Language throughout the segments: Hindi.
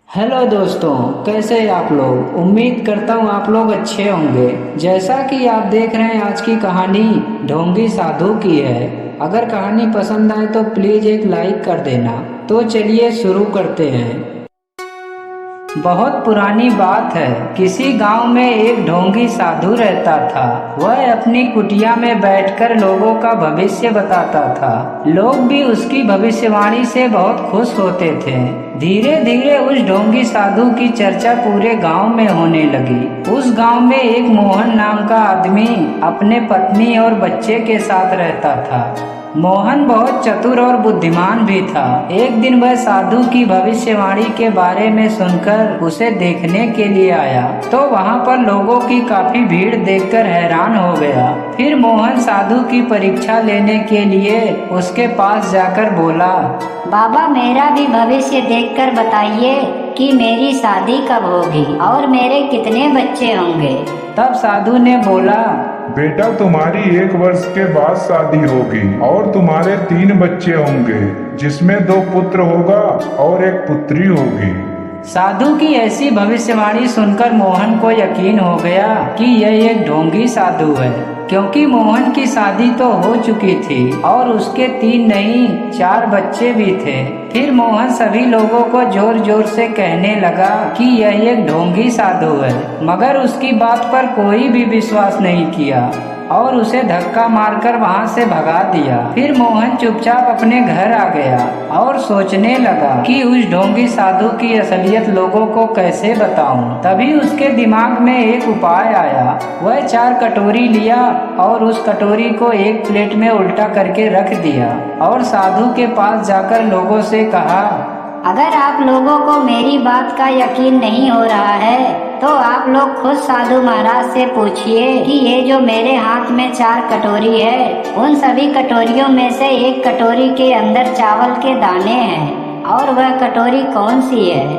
हेलो दोस्तों, कैसे हैं आप लोग। उम्मीद करता हूँ आप लोग अच्छे होंगे। जैसा कि आप देख रहे हैं, आज की कहानी ढोंगी साधु की है। अगर कहानी पसंद आए तो प्लीज एक लाइक कर देना। तो चलिए शुरू करते हैं। बहुत पुरानी बात है। किसी गांव में एक ढोंगी साधु रहता था। वह अपनी कुटिया में बैठकर लोगों का भविष्य बताता था। लोग भी उसकी भविष्यवाणी से बहुत खुश होते थे। धीरे धीरे उस ढोंगी साधु की चर्चा पूरे गांव में होने लगी। उस गांव में एक मोहन नाम का आदमी अपने पत्नी और बच्चे के साथ रहता था। मोहन बहुत चतुर और बुद्धिमान भी था। एक दिन वह साधु की भविष्यवाणी के बारे में सुनकर उसे देखने के लिए आया, तो वहाँ पर लोगों की काफी भीड़ देखकर हैरान हो गया। फिर मोहन साधु की परीक्षा लेने के लिए उसके पास जाकर बोला, बाबा, मेरा भी भविष्य देखकर बताइए कि मेरी शादी कब होगी और मेरे कितने बच्चे होंगे। तब साधु ने बोला, बेटा, तुम्हारी 1 वर्ष के बाद शादी होगी और तुम्हारे 3 बच्चे होंगे, जिसमें 2 पुत्र होगा और 1 पुत्री होगी। साधु की ऐसी भविष्यवाणी सुनकर मोहन को यकीन हो गया कि यह एक ढोंगी साधु है, क्योंकि मोहन की शादी तो हो चुकी थी और उसके 3 नहीं 4 बच्चे भी थे। फिर मोहन सभी लोगों को जोर जोर से कहने लगा कि यह एक ढोंगी साधु है, मगर उसकी बात पर कोई भी विश्वास नहीं किया और उसे धक्का मारकर वहाँ से भगा दिया। फिर मोहन चुपचाप अपने घर आ गया और सोचने लगा कि उस ढोंगी साधु की असलियत लोगों को कैसे बताऊं। तभी उसके दिमाग में एक उपाय आया। वह 4 कटोरी लिया और उस कटोरी को एक प्लेट में उल्टा करके रख दिया और साधु के पास जाकर लोगों से कहा, अगर आप लोगों को मेरी बात का यकीन नहीं हो रहा है तो आप लोग खुद साधु महाराज से पूछिए कि ये जो मेरे हाथ में 4 कटोरी है, उन सभी कटोरियों में से एक कटोरी के अंदर चावल के दाने हैं और वह कटोरी कौन सी है।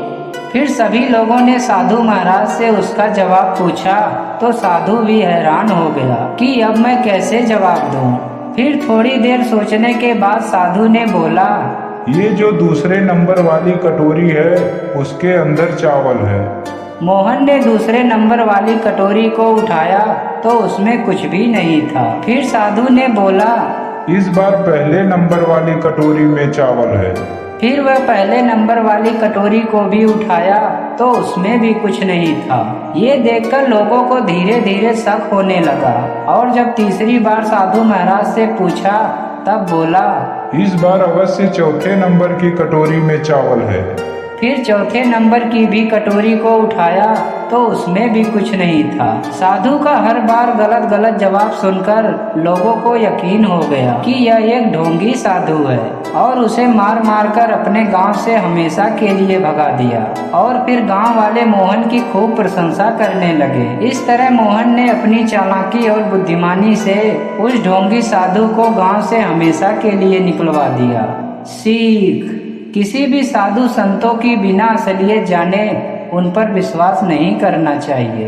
फिर सभी लोगों ने साधु महाराज से उसका जवाब पूछा, तो साधु भी हैरान हो गया कि अब मैं कैसे जवाब दूं। फिर थोड़ी देर सोचने के बाद साधु ने बोला, ये जो दूसरे नंबर वाली कटोरी है, उसके अंदर चावल है। मोहन ने दूसरे नंबर वाली कटोरी को उठाया तो उसमें कुछ भी नहीं था। फिर साधु ने बोला, इस बार पहले नंबर वाली कटोरी में चावल है। फिर वह पहले नंबर वाली कटोरी को भी उठाया तो उसमें भी कुछ नहीं था। ये देखकर लोगों को धीरे धीरे शक होने लगा और जब तीसरी बार साधु महाराज से पूछा तब बोला, इस बार अवश्य चौथे नंबर की कटोरी में चावल है। फिर चौथे नंबर की भी कटोरी को उठाया तो उसमें भी कुछ नहीं था। साधु का हर बार गलत गलत जवाब सुनकर लोगों को यकीन हो गया कि यह एक ढोंगी साधु है और उसे मार मार कर अपने गांव से हमेशा के लिए भगा दिया। और फिर गांव वाले मोहन की खूब प्रशंसा करने लगे। इस तरह मोहन ने अपनी चालाकी और बुद्धिमानी से उस ढोंगी साधु को गाँव से हमेशा के लिए निकलवा दिया। सीख: किसी भी साधु संतों की बिना असलियत जाने उन पर विश्वास नहीं करना चाहिए।